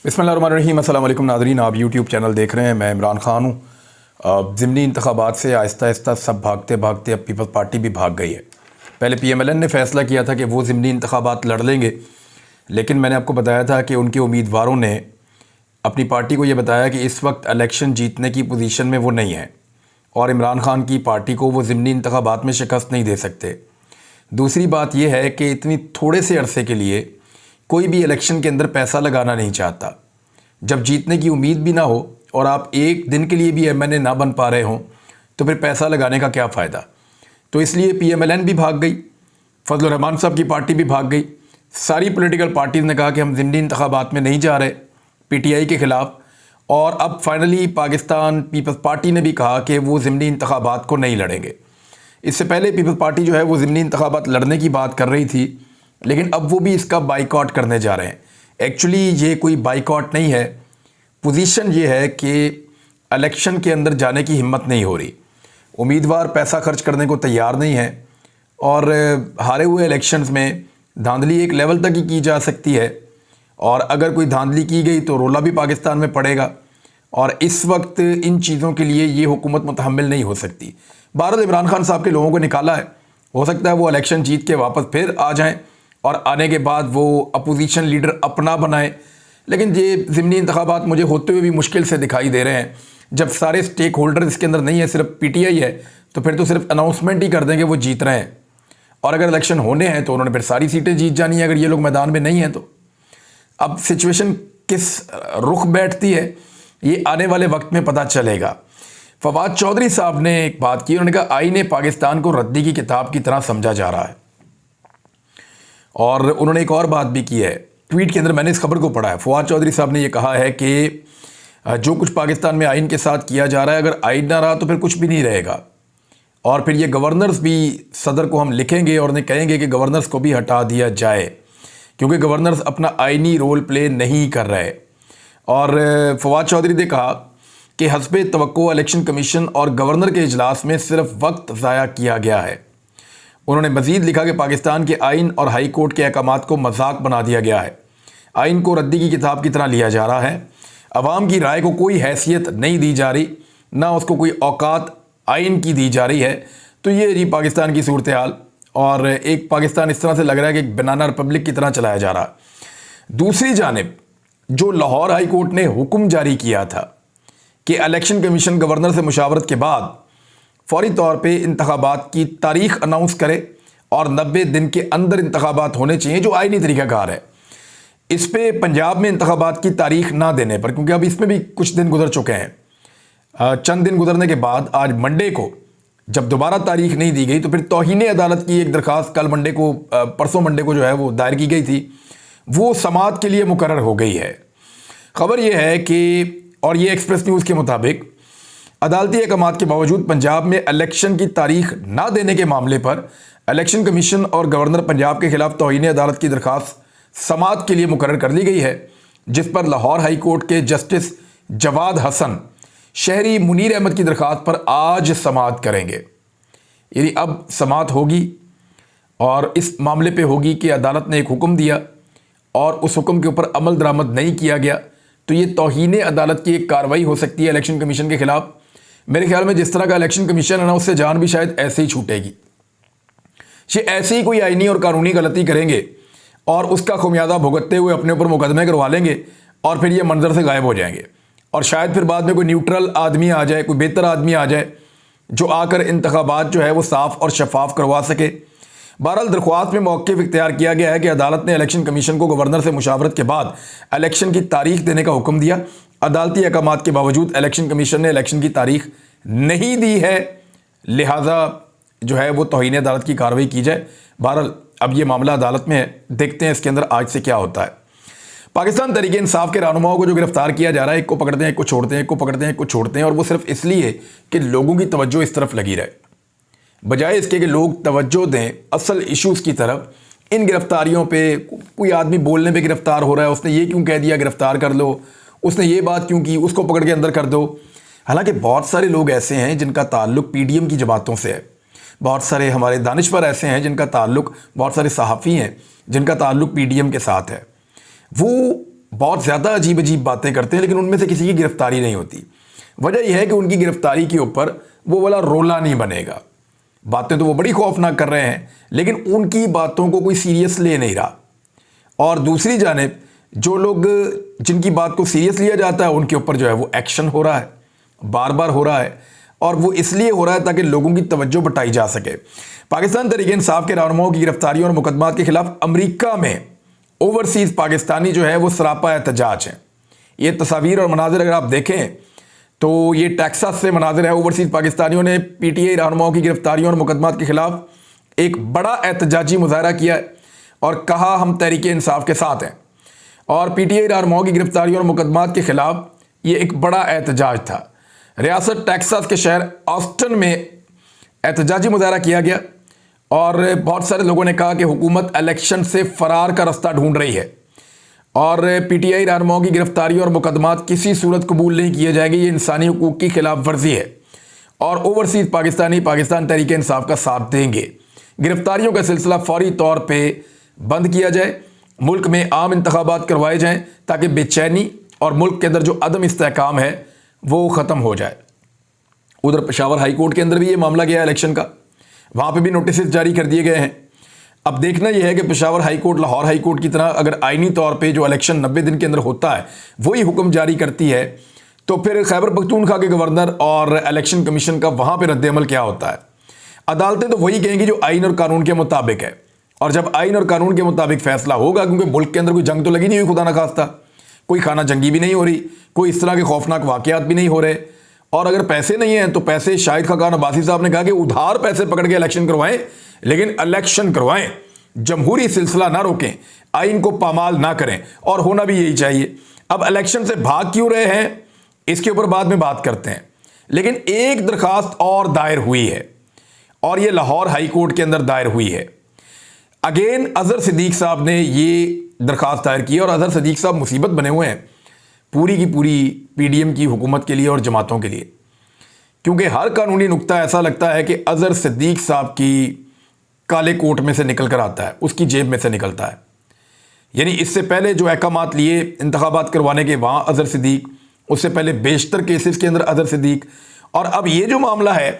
बिस्मिल्लाहिर्रहमानिर्रहीम। अस्सलाम वालेकुम नाज़रीन, आप यूट्यूब चैनल देख रहे हैं। मैं इमरान ख़ान हूँ। ज़िमनी इंतखाबात से आहिस्ता आहिस्ता सब भागते भागते अब पीपल्स पार्टी भी भाग गई है। पहले PMLN ने फ़ैसला किया था कि वो ज़िमनी इंतखाबात लड़ लेंगे, लेकिन मैंने आपको बताया था कि उनके उम्मीदवारों ने अपनी पार्टी को ये बताया कि इस वक्त इलेक्शन जीतने की पोजीशन में वो नहीं है और इमरान ख़ान की पार्टी को वो ज़िमनी इंतखाबात में शिकस्त नहीं दे सकते। दूसरी बात यह है कि इतनी थोड़े से अरसे के लिए कोई भी इलेक्शन के अंदर पैसा लगाना नहीं चाहता। जब जीतने की उम्मीद भी ना हो और आप एक दिन के लिए भी MNA ना बन पा रहे हों तो फिर पैसा लगाने का क्या फ़ायदा। तो इसलिए PMLN भी भाग गई, फजलुर रहमान साहब की पार्टी भी भाग गई। सारी पॉलिटिकल पार्टीज़ ने कहा कि हम ज़िमनी इंतखाबात में नहीं जा रहे PTI के ख़िलाफ़। और अब फाइनली पाकिस्तान पीपल्स पार्टी ने भी कहा कि वो ज़िमनी इंतखाबात को नहीं लड़ेंगे। इससे पहले पीपल्स पार्टी जो है वो ज़िमनी इंतखाबात लड़ने की बात कर रही थी, लेकिन अब वो भी इसका बाइकआउट करने जा रहे हैं। एक्चुअली ये कोई बाइकआउट नहीं है, पोजीशन ये है कि इलेक्शन के अंदर जाने की हिम्मत नहीं हो रही। उम्मीदवार पैसा खर्च करने को तैयार नहीं है और हारे हुए इलेक्शंस में धांधली एक लेवल तक ही की जा सकती है और अगर कोई धांधली की गई तो रोला भी पाकिस्तान में पड़ेगा और इस वक्त इन चीज़ों के लिए ये हुकूमत मुतहम्मिल नहीं हो सकती। भारत इमरान खान साहब के लोगों को निकाला है, हो सकता है वो इलेक्शन जीत के वापस फिर आ जाएं और आने के बाद वो अपोजिशन लीडर अपना बनाए। लेकिन ये ज़िमनी इंतखाबात मुझे होते हुए भी मुश्किल से दिखाई दे रहे हैं। जब सारे स्टेक होल्डर इसके अंदर नहीं है, सिर्फ PTI है, तो फिर तो सिर्फ अनाउंसमेंट ही कर देंगे वो जीत रहे हैं और अगर इलेक्शन होने हैं तो उन्होंने फिर सारी सीटें जीत जानी है अगर ये लोग मैदान में नहीं हैं तो। अब सिचुएशन किस रुख बैठती है ये आने वाले वक्त में पता चलेगा। फवाद चौधरी साहब ने एक बात की, उन्होंने कहा आईने पाकिस्तान को रद्दी की किताब की तरह समझा जा रहा है। और उन्होंने एक और बात भी की है, ट्वीट के अंदर मैंने इस खबर को पढ़ा है। फवाद चौधरी साहब ने यह कहा है कि जो कुछ पाकिस्तान में आइन के साथ किया जा रहा है, अगर आइन ना रहा तो फिर कुछ भी नहीं रहेगा और फिर ये गवर्नर्स भी सदर को हम लिखेंगे और उन्हें कहेंगे कि गवर्नर्स को भी हटा दिया जाए क्योंकि गवर्नर्स अपना आइनी रोल प्ले नहीं कर रहे। और फवाद चौधरी ने कहा कि हस्बे तवक्को इलेक्शन कमीशन और गवर्नर के इजलास में सिर्फ वक्त ज़ाया किया गया है। उन्होंने मज़ीद लिखा कि पाकिस्तान के आइन और हाई कोर्ट के अहकामात को मजाक बना दिया गया है, आइन को रद्दी की किताब की तरह लिया जा रहा है, अवाम की राय को कोई हैसियत नहीं दी जा रही, ना उसको कोई औकात आइन की दी जा रही है। तो ये रही पाकिस्तान की सूरत हाल और एक पाकिस्तान इस तरह से लग रहा है कि एक बनाना रिपब्लिक की तरह चलाया जा रहा है। दूसरी जानिब जो लाहौर हाई कोर्ट ने हुक्म जारी किया था कि इलेक्शन कमीशन गवर्नर से मुशावरत के बाद फौरी तौर पे इंतखाबात की तारीख अनाउंस करे और 90 दिन के अंदर इंतखाबात होने चाहिए, जो आईनी तरीक़ाकार है। इस पे पंजाब में इंतखाबात की तारीख ना देने पर, क्योंकि अब इसमें भी कुछ दिन गुजर चुके हैं, चंद दिन गुजरने के बाद आज मंडे को जब दोबारा तारीख नहीं दी गई तो फिर तौहीन अदालत की एक दरख्वास्त कल मंडे को, परसों मंडे को जो है वो दायर की गई थी, वो समाअत के लिए मुकर्रर हो गई है। खबर यह है कि, और ये एक्सप्रेस न्यूज़ के मुताबिक, अदालती अहकामात के बावजूद पंजाब में इलेक्शन की तारीख ना देने के मामले पर इलेक्शन कमीशन और गवर्नर पंजाब के खिलाफ तौहीन अदालत की दरख्वास्त समाअत के लिए मुकर्रर कर ली गई है, जिस पर लाहौर हाई कोर्ट के जस्टिस जवाद हसन शहरी मुनीर अहमद की दरख्वास्त पर आज समाअत करेंगे। यानी अब समाअत होगी और इस मामले पे होगी कि अदालत ने एक हुक्म दिया और उस हुक्म के ऊपर अमल दरामद नहीं किया गया, तो ये तौहीन अदालत की एक कार्रवाई हो सकती है इलेक्शन कमीशन के खिलाफ। मेरे ख्याल में जिस तरह का इलेक्शन कमीशन है ना, उससे जान भी शायद ऐसे ही छूटेगी। ये ऐसे ही कोई आईनी और कानूनी गलती करेंगे और उसका खुमियाजा भुगतते हुए अपने ऊपर मुकदमे करवा लेंगे और फिर ये मंजर से गायब हो जाएंगे और शायद फिर बाद में कोई न्यूट्रल आदमी आ जाए, कोई बेहतर आदमी आ जाए जो आकर इंतखाबात जो है वो साफ और शफाफ करवा सके। बहरहाल दरख्वास्त में मौक़िफ़ इख्तियार किया गया है कि अदालत ने इलेक्शन कमीशन को गवर्नर से मुशावरत के बाद इलेक्शन की तारीख देने का हुक्म दिया। अदालती अहकामात के बावजूद इलेक्शन कमीशन ने इलेक्शन की तारीख नहीं दी है, लिहाजा जो है वो तौहीन अदालत की कार्रवाई की जाए। बहरहाल अब ये मामला अदालत में है, देखते हैं इसके अंदर आज से क्या होता है। पाकिस्तान तहरीक इंसाफ के रहनुमाओं को जो गिरफ्तार किया जा रहा है, एक को पकड़ते हैं, एक को छोड़ते हैं, एक को पकड़ते हैं, एक को छोड़ते हैं, और वो सिर्फ इसलिए कि लोगों की तवज्जो इस तरफ लगी रहे, बजाय इसके कि लोग तवज्जो दें असल इश्यूज़ की तरफ। इन गिरफ्तारियों पे कोई आदमी बोलने पे गिरफ्तार हो रहा है, उसने ये क्यों कह दिया गिरफ्तार कर लो, उसने ये बात क्यों की उसको पकड़ के अंदर कर दो। हालांकि बहुत सारे लोग ऐसे हैं जिनका ताल्लुक PDM की जमातों से है, बहुत सारे हमारे दानिश्वर ऐसे हैं जिनका ताल्लुक, बहुत सारे सहाफ़ी हैं जिनका ताल्लुक PDM के साथ है। वो बहुत ज़्यादा अजीब अजीब बातें करते हैं, लेकिन उनमें से किसी की गिरफ्तारी नहीं होती। वजह यह है कि उनकी गिरफ्तारी के ऊपर वो वाला रोला नहीं बनेगा। बातें तो वो बड़ी खौफनाक कर रहे हैं, लेकिन उनकी बातों को कोई सीरियस ले नहीं रहा। और दूसरी जानिब जो लोग जिनकी बात को सीरियस लिया जाता है, उनके ऊपर जो है वो एक्शन हो रहा है, बार बार हो रहा है, और वो इसलिए हो रहा है ताकि लोगों की तवज्जो बटाई जा सके। पाकिस्तान तहरीक इंसाफ के रहनुमाओं की गिरफ्तारियों और मुकदमात के खिलाफ अमेरिका में ओवरसीज़ पाकिस्तानी जो है वो सरापा एहतजाज हैं। ये तस्वीर और मनाजिर अगर आप देखें तो ये टेक्सास से मनाजिर है। ओवरसीज़ पाकिस्तानियों ने पीटीआई रहनुमाओं की गिरफ्तारियों और मुकदमात के खिलाफ एक बड़ा एहतजाजी मुजाहरा किया है और कहा हम तहरीक इंसाफ के साथ हैं। और पीटीआई रहनुमाओं की गिरफ्तारियों और मुकदमात के खिलाफ ये एक बड़ा एहतजाज था। रियासत टेक्सास के शहर ऑस्टिन में एहतजाजी मुजाहरा किया गया और बहुत सारे लोगों ने कहा कि हुकूमत इलेक्शन से फरार का रास्ता ढूंढ रही है और पीटीआई रहनुमाओं की गिरफ्तारी और मुकदमात किसी सूरत कबूल नहीं किए जाएंगे। ये इंसानी हुकूक की खिलाफ वर्जी है और ओवरसीज़ पाकिस्तानी पाकिस्तान तहरीक इंसाफ का साथ देंगे। गिरफ्तारियों का सिलसिला फौरी तौर पर बंद किया जाए, मुल्क में आम इंतखाबात करवाए जाएँ ताकि बेचैनी और मुल्क के अंदर जो अदम इस्तेहकाम है वो ख़त्म हो जाए। उधर पेशावर हाई कोर्ट के अंदर भी ये मामला गया इलेक्शन का, वहाँ पे भी नोटिस जारी कर दिए गए हैं। अब देखना यह है कि Peshawar high court Lahore high court की तरह अगर आईनी तौर पे जो इलेक्शन 90 दिन के अंदर होता है वही हुक्म जारी करती है, तो फिर खैबर पख्तूनख्वा के गवर्नर और इलेक्शन कमीशन का वहाँ पर रद्द-ए-अमल क्या होता है। अदालतें तो वही कहेंगी जो आइन और कानून के मुताबिक है, और जब आइन और कानून के मुताबिक फैसला होगा, क्योंकि मुल्क के अंदर कोई जंग तो लगी नहीं हुई खुदा न खास्ता, कोई खाना जंगी भी नहीं हो रही, कोई इस तरह के खौफनाक वाक़यात भी नहीं हो रहे, और अगर पैसे नहीं हैं तो पैसे शाहिद खाकान अब्बासी साहब ने कहा कि उधार पैसे पकड़ के इलेक्शन करवाएं, लेकिन इलेक्शन करवाएं, जमहूरी सिलसिला ना रोकें, आइन को पामाल ना करें, और होना भी यही चाहिए। अब इलेक्शन से भाग क्यों रहे हैं इसके ऊपर बाद में बात करते हैं, लेकिन एक दरखास्त और दायर हुई है और ये लाहौर हाई कोर्ट के अंदर दायर हुई है। अगेन अजहर सिद्दीक साहब ने ये दरखास्त दायर की और अजहर सिद्दीक साहब मुसीबत बने हुए हैं पूरी की पूरी पीडीएम की हुकूमत के लिए और जमातों के लिए, क्योंकि हर कानूनी नुक्ता ऐसा लगता है कि अजहर सिद्दीक साहब की काले कोट में से निकल कर आता है, उसकी जेब में से निकलता है। यानी इससे पहले जो अहकामात लिए इंतखाबात करवाने के, वहाँ अजहर सिद्दीक, उससे पहले बेशतर केसेस के अंदर अजहर सिद्दीक, और अब ये जो मामला है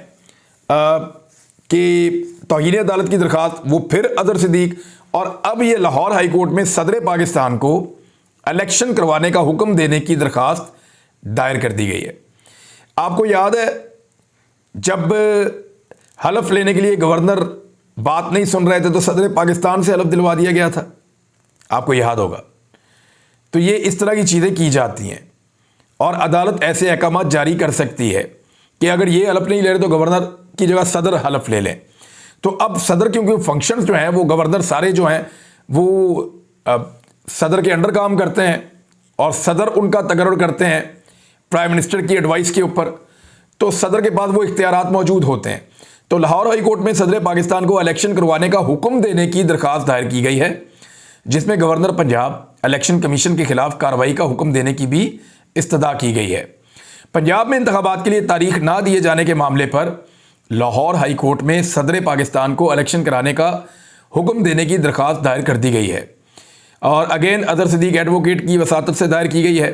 कि तौहीन अदालत की दरखास्त, वो फिर अजहर सिद्दीक, और अब ये लाहौर हाई कोर्ट में सदर पाकिस्तान को इलेक्शन करवाने का हुक्म देने की दरखास्त दायर कर दी गई है। आपको याद है जब हलफ लेने के लिए गवर्नर बात नहीं सुन रहे थे तो सदर पाकिस्तान से हलफ दिलवा दिया गया था, आपको याद होगा। तो ये इस तरह की चीज़ें की जाती हैं और अदालत ऐसे अहकाम जारी कर सकती है कि अगर ये हलफ नहीं ले रहे तो गवर्नर की जगह सदर हलफ ले लें। तो अब सदर, क्योंकि फंक्शंस जो हैं वो गवर्नर सारे जो हैं वो सदर के अंडर काम करते हैं और सदर उनका तकर्रुर करते हैं प्राइम मिनिस्टर की एडवाइस के ऊपर, तो सदर के पास वो इख्तियारात मौजूद होते हैं। तो लाहौर हाई कोर्ट में सदर पाकिस्तान को इलेक्शन करवाने का हुक्म देने की दरखास्त दायर की गई है, जिसमें गवर्नर पंजाब इलेक्शन कमीशन के खिलाफ कार्रवाई का हुक्म देने की भी इस्तदा की गई है। पंजाब में इंतखाबात के लिए तारीख ना दिए जाने के मामले पर लाहौर हाई कोर्ट में सदर पाकिस्तान को इलेक्शन कराने का हुक्म देने की दरखास्त दायर कर दी गई है और अगेन अजहर सिद्दीक एडवोकेट की वसातत से दायर की गई है,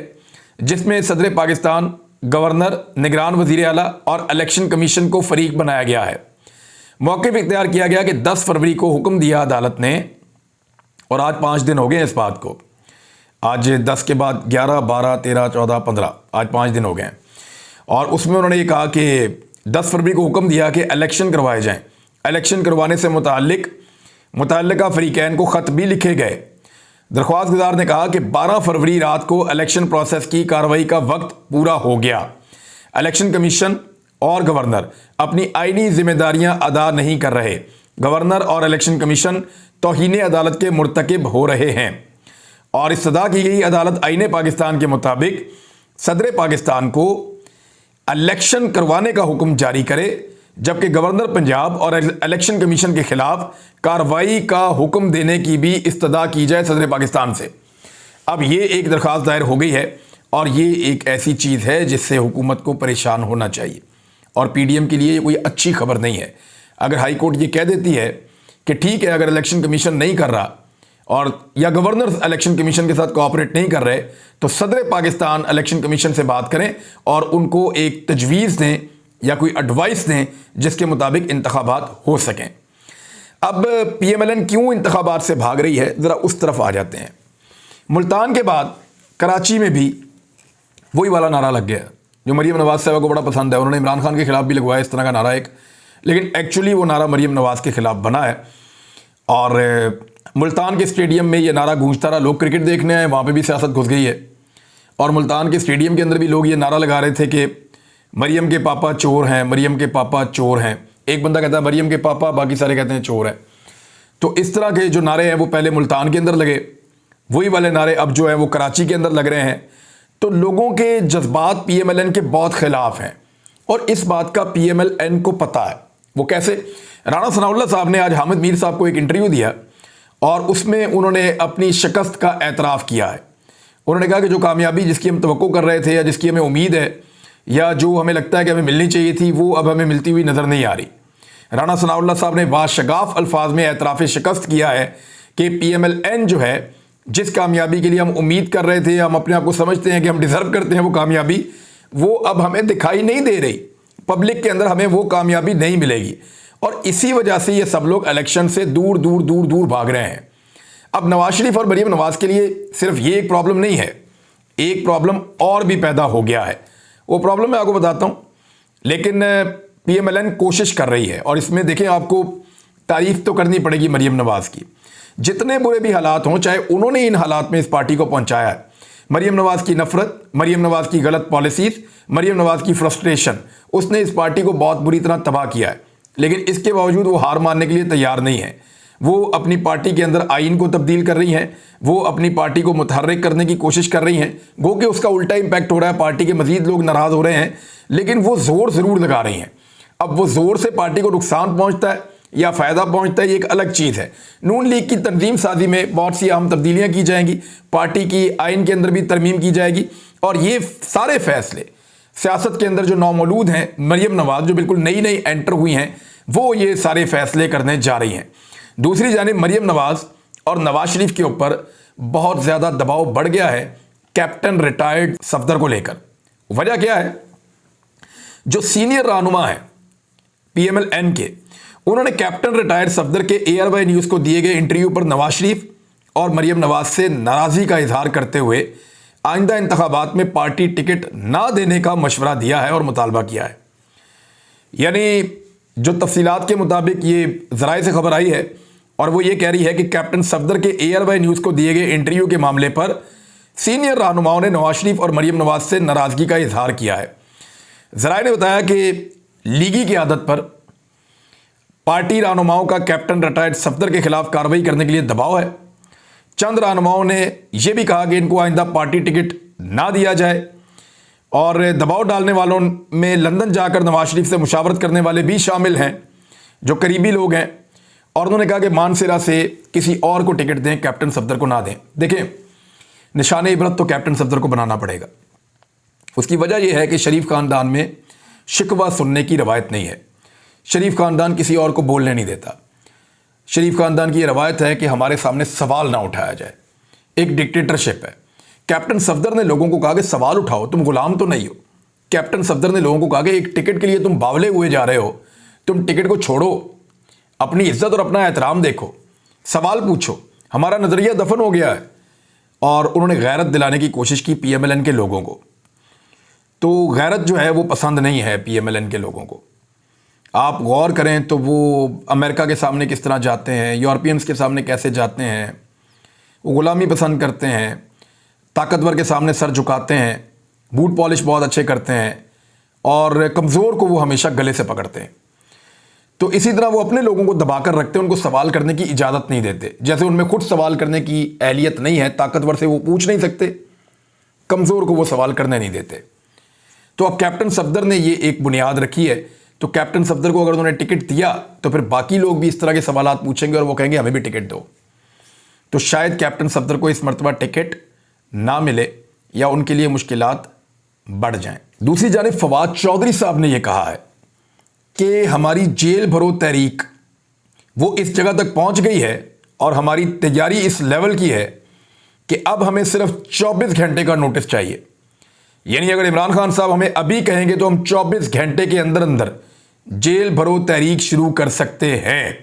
जिसमें सदर पाकिस्तान, गवर्नर, निगरान वज़ीर आला और इलेक्शन कमीशन को फरीक बनाया गया है। मौक़िफ़ इख्तियार किया गया कि 10 फरवरी को हुक्म दिया अदालत ने, और आज 5 दिन हो गए इस बात को, आज 10 के बाद 11, 12, 13, 14, 15, आज 5 दिन हो गए हैं। और उसमें उन्होंने ये कहा कि 10 फरवरी को हुक्म दिया कि इलेक्शन करवाए जाएँ। इलेक्शन करवाने से मुतल्लिका फ़रीक़ैन को ख़त भी लिखे गए। दरख्वास्त गुजार ने कहा कि 12 फरवरी रात को इलेक्शन प्रोसेस की कार्रवाई का वक्त पूरा हो गया। इलेक्शन कमीशन और गवर्नर अपनी आईनी जिम्मेदारियां अदा नहीं कर रहे। गवर्नर और इलेक्शन कमीशन तौहीन अदालत के मुर्तकिब हो रहे हैं और इस्तदा की गई अदालत आईन पाकिस्तान के मुताबिक सदर पाकिस्तान को इलेक्शन करवाने का हुक्म जारी करे, जबकि गवर्नर पंजाब और इलेक्शन कमीशन के खिलाफ कार्रवाई का हुक्म देने की भी इस्तदा की जाए सदर पाकिस्तान से। अब ये एक दरख्वास्त दायर हो गई है और ये एक ऐसी चीज़ है जिससे हुकूमत को परेशान होना चाहिए और पीडीएम के लिए ये कोई अच्छी खबर नहीं है। अगर हाई कोर्ट ये कह देती है कि ठीक है, अगर इलेक्शन कमीशन नहीं कर रहा और या गवर्नर इलेक्शन कमीशन के साथ कोऑपरेट नहीं कर रहे तो सदर पाकिस्तान इलेक्शन कमीशन से बात करें और उनको एक तजवीज़ दें या कोई एडवाइस दें जिसके मुताबिक इंतखाबात हो सकें। अब PMLN क्यों इंतखाबात से भाग रही है, ज़रा उस तरफ आ जाते हैं। मुल्तान के बाद कराची में भी वही वाला नारा लग गया जो मरीम नवाज़ साहब को बड़ा पसंद है। उन्होंने इमरान खान के खिलाफ भी लगवाया इस तरह का नारा एक, लेकिन एक्चुअली वो नारा मरीम नवाज़ के खिलाफ बना है। और मुल्तान के स्टेडियम में ये नारा गूंजता रहा, लोग क्रिकेट देखने आए, वहाँ पे भी सियासत घुस गई है। और मुल्तान के स्टेडियम के अंदर भी लोग ये नारा लगा रहे थे कि मरीम के पापा चोर हैं, मरीम के पापा चोर हैं। एक बंदा कहता है मरीम के पापा, बाकी सारे कहते हैं चोर है। तो इस तरह के जो नारे हैं वो पहले मुल्तान के अंदर लगे, वही वाले नारे अब जो है वो कराची के अंदर लग रहे हैं। तो लोगों के जज्बात PMLN के बहुत खिलाफ हैं और इस बात का PMLN को पता है। वो कैसे? राणा सनाउल्लाह साहब ने आज हामिद मीर साहब को एक इंटरव्यू दिया और उसमें उन्होंने अपनी शिकस्त का एतराफ़ किया है। उन्होंने कहा कि जो कामयाबी जिसकी हम तवक्को कर रहे थे या जिसकी हमें उम्मीद है या जो हमें लगता है कि हमें मिलनी चाहिए थी, वो अब हमें मिलती हुई नज़र नहीं आ रही। राणा सनाउल्लाह साहब ने बाशगाफ अल्फाज में एतराफ़ शिकस्त किया है कि PMLN जो है, जिस कामयाबी के लिए हम उम्मीद कर रहे थे, हम अपने आप को समझते हैं कि हम डिज़र्व करते हैं वो कामयाबी, वो अब हमें दिखाई नहीं दे रही। पब्लिक के अंदर हमें वो कामयाबी नहीं मिलेगी और इसी वजह से ये सब लोग इलेक्शन से दूर दूर दूर दूर भाग रहे हैं। अब नवाज शरीफ और मरीम नवाज़ के लिए सिर्फ ये एक प्रॉब्लम नहीं है, एक प्रॉब्लम और भी पैदा हो गया है। वो प्रॉब्लम मैं आपको बताता हूँ, लेकिन PMLN कोशिश कर रही है। और इसमें देखें, आपको तारीफ तो करनी पड़ेगी मरीम नवाज़ की। जितने बुरे भी हालात हों, चाहे उन्होंने इन हालात में इस पार्टी को पहुंचाया है, मरीम नवाज़ की नफरत, मरीम नवाज़ की गलत पॉलिसीज़, मरीम नवाज़ की फ्रस्ट्रेशन, उसने इस पार्टी को बहुत बुरी तरह तबाह किया है। लेकिन इसके बावजूद वो हार मानने के लिए तैयार नहीं है। वो अपनी पार्टी के अंदर आइन को तब्दील कर रही हैं, वो अपनी पार्टी को मुतहर्रिक करने की कोशिश कर रही हैं। गो कि उसका उल्टा इम्पैक्ट हो रहा है, पार्टी के मजीद लोग नाराज़ हो रहे हैं, लेकिन वो ज़ोर ज़रूर लगा रही हैं। अब वो ज़ोर से पार्टी को नुकसान पहुँचता है या फ़ायदा पहुँचता है, ये एक अलग चीज़ है। नून लीग की तंजीम साजी में बहुत सी अहम तब्दीलियाँ की जाएंगी, पार्टी की आइन के अंदर भी तरमीम की जाएगी और ये सारे फैसले सियासत के अंदर जो नौमौलूद हैं, मरीम नवाज़ जो बिल्कुल नई नई एंटर हुई हैं, वो ये सारे फैसले करने जा रही हैं। दूसरी जानिब मरीम नवाज़ और नवाज शरीफ के ऊपर बहुत ज़्यादा दबाव बढ़ गया है कैप्टन रिटायर्ड सफदर को लेकर। वजह क्या है? जो सीनियर रहनुमा है PMLN के, उन्होंने कैप्टन रिटायर्ड सफदर के ARY न्यूज़ को दिए गए इंटरव्यू पर नवाज शरीफ और मरीम नवाज़ से नाराज़गी का इजहार करते हुए आइंदा इंतखाबात में पार्टी टिकट ना देने का मशवरा दिया है और मुतालबा किया है। यानी जो तफसीलात के मुताबिक ये ज़राए से खबर आई है और वो ये कह रही है कि कैप्टन सफदर के ARY न्यूज़ को दिए गए इंटरव्यू के मामले पर सीनियर रहनुमाओं ने नवाज शरीफ और मरीम नवाज़ से नाराज़गी का इजहार किया है। ज़राए ने बताया कि लीगी की आदत पर पार्टी रहनुमाओं का कैप्टन रिटायर्ड सफदर के खिलाफ कार्रवाई करने के लिए दबाव है। चंद रहनुमाओं ने यह भी कहा कि इनको आइंदा पार्टी टिकट ना दिया जाए और दबाव डालने वालों में लंदन जाकर नवाज शरीफ से मुशावरत करने वाले भी शामिल हैं जो करीबी लोग हैं। और उन्होंने कहा कि मानसरा से किसी और को टिकट दें, कैप्टन सफदर को ना दें। देखें, निशान इबरत तो कैप्टन सफदर को बनाना पड़ेगा। उसकी वजह यह है कि शरीफ खानदान में शिकवा सुनने की रवायत नहीं है। शरीफ खानदान किसी और को बोलने नहीं देता। शरीफ खानदान की यह रवायत है कि हमारे सामने सवाल ना उठाया जाए। एक डिक्टेटरशिप है। कैप्टन सफदर ने लोगों को कहा कि सवाल उठाओ, तुम गुलाम तो नहीं हो। कैप्टन सफदर ने लोगों को कहा कि एक टिकट के लिए तुम बावले हुए जा रहे हो, तुम टिकट को छोड़ो, अपनी इज्जत और अपना एहतराम देखो, सवाल पूछो, हमारा नज़रिया दफन हो गया है। और उन्होंने गैरत दिलाने की कोशिश की PMLN के लोगों को। तो गैरत जो है वो पसंद नहीं है PMLN के लोगों को। आप गौर करें तो वो अमेरिका के सामने किस तरह जाते हैं, यूरोपियंस के सामने कैसे जाते हैं, वो ग़ुलामी पसंद करते हैं, ताकतवर के सामने सर झुकाते हैं, बूट पॉलिश बहुत अच्छे करते हैं और कमज़ोर को वो हमेशा गले से पकड़ते हैं। तो इसी तरह वो अपने लोगों को दबाकर रखते हैं, उनको सवाल करने की इजाज़त नहीं देते। जैसे उनमें खुद सवाल करने की अहलियत नहीं है, ताकतवर से वो पूछ नहीं सकते, कमज़ोर को वो सवाल करने नहीं देते। तो अब कैप्टन सफदर ने ये एक बुनियाद रखी है। तो कैप्टन सफदर को अगर उन्होंने टिकट दिया तो फिर बाकी लोग भी इस तरह के सवालात पूछेंगे और वो कहेंगे हमें भी टिकट दो। तो शायद कैप्टन सफदर को इस मरतबा टिकट ना मिले या उनके लिए मुश्किलात बढ़ जाएं। दूसरी जानिब फवाद चौधरी साहब ने यह कहा है कि हमारी जेल भरो तहरीक वो इस जगह तक पहुंच गई है और हमारी तैयारी इस लेवल की है कि अब हमें सिर्फ 24 घंटे का नोटिस चाहिए। यानी अगर इमरान खान साहब हमें अभी कहेंगे तो हम 24 घंटे के अंदर अंदर जेल भरो तहरीक शुरू कर सकते हैं।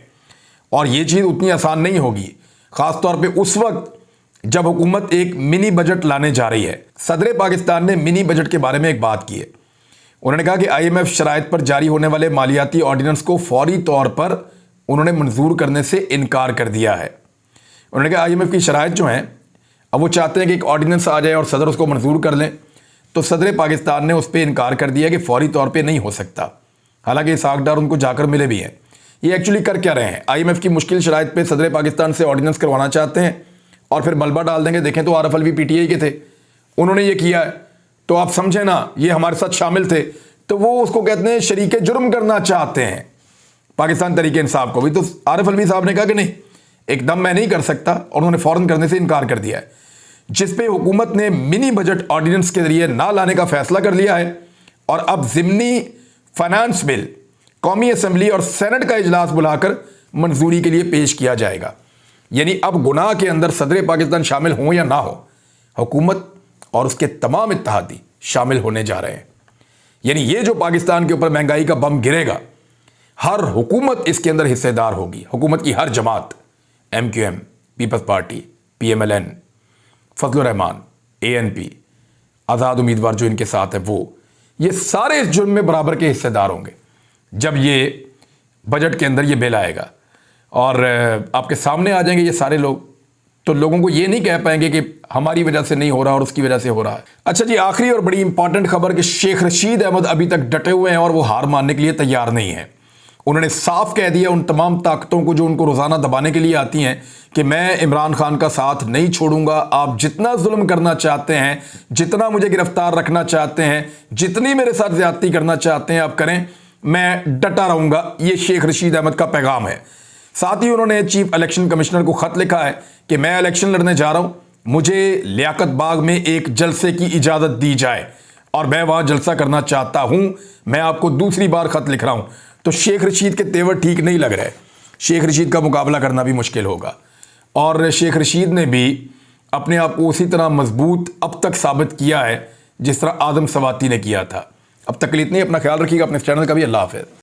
और यह चीज़ उतनी आसान नहीं होगी, ख़ासतौर पे उस वक्त जब हुकूमत एक मिनी बजट लाने जा रही है। सदर पाकिस्तान ने मिनी बजट के बारे में एक बात की है। उन्होंने कहा कि IMF शराइत पर जारी होने वाले मालियाती ऑर्डिनेंस को फौरी तौर पर उन्होंने मंजूर करने से इनकार कर दिया है। उन्होंने कहा IMF की शराइत जो हैं, अब वो चाहते हैं कि एक ऑर्डिनेंस आ जाए और सदर उसको मंजूर कर लें, तो सदर पाकिस्तान ने उस पर इनकार कर दिया कि फौरी तौर पे नहीं हो सकता। हालांकि इसहाक डार उनको जाकर मिले भी हैं। ये एक्चुअली कर क्या रहे हैं? IMF की मुश्किल शराइत पे सदर पाकिस्तान से ऑर्डिनेंस करवाना चाहते हैं और फिर मलबा डाल देंगे। देखें तो आरफ अलवी PTI के थे, उन्होंने ये किया है, तो आप समझे ना, ये हमारे साथ शामिल थे। तो वो उसको कहते हैं शरीके जुर्म करना चाहते हैं पाकिस्तान तरीके इंसाफ को भी। तो आरफ अलवी साहब ने कहा कि नहीं, एकदम मैं नहीं कर सकता, और उन्होंने फौरन करने से इनकार कर दिया है, जिस पे हुकूमत ने मिनी बजट ऑर्डिनेंस के जरिए ना लाने का फैसला कर लिया है। और अब ज़िमनी फाइनेंस बिल कौमी असम्बली और सेनेट का इजलास बुलाकर मंजूरी के लिए पेश किया जाएगा। यानी अब गुनाह के अंदर सदर पाकिस्तान शामिल हो या ना हो, हुकूमत और उसके तमाम इत्तेहादी शामिल होने जा रहे हैं। यानी ये जो पाकिस्तान के ऊपर महंगाई का बम गिरेगा, हर हुकूमत इसके अंदर हिस्सेदार होगी। हुकूमत की हर जमात, MQM, Peoples Party, PMLN, Fazlur Rahman, ANP, आज़ाद उम्मीदवार जो इनके साथ है, वो ये सारे इस जुर्म में बराबर के हिस्सेदार होंगे जब ये बजट के अंदर ये बिल आएगा और आपके सामने आ जाएंगे ये सारे लोग। तो लोगों को ये नहीं कह पाएंगे कि हमारी वजह से नहीं हो रहा और उसकी वजह से हो रहा है। अच्छा जी, आखिरी और बड़ी इंपॉर्टेंट खबर कि शेख रशीद अहमद अभी तक डटे हुए हैं और वो हार मानने के लिए तैयार नहीं है। उन्होंने साफ कह दिया उन तमाम ताकतों को जो उनको रोज़ाना दबाने के लिए आती हैं कि मैं इमरान खान का साथ नहीं छोड़ूंगा। आप जितना जुल्म करना चाहते हैं, जितना मुझे गिरफ्तार रखना चाहते हैं, जितनी मेरे साथ ज्यादती करना चाहते हैं आप करें, मैं डटा रहूंगा। ये शेख रशीद अहमद का पैगाम है। साथ ही उन्होंने चीफ इलेक्शन कमिश्नर को खत लिखा है कि मैं इलेक्शन लड़ने जा रहा हूं, मुझे लियाकत बाग में एक जलसे की इजाज़त दी जाए और मैं वहां जलसा करना चाहता हूं। मैं आपको दूसरी बार खत लिख रहा हूं। तो शेख रशीद के तेवर ठीक नहीं लग रहे। शेख रशीद का मुकाबला करना भी मुश्किल होगा। और शेख रशीद ने भी अपने आप को उसी तरह मजबूत अब तक साबित किया है जिस तरह आदम सवाती ने किया था। अब तक के लिए इतनी, अपना ख्याल रखिएगा, अपने चैनल का भी। अल्लाह हाफ़िज़।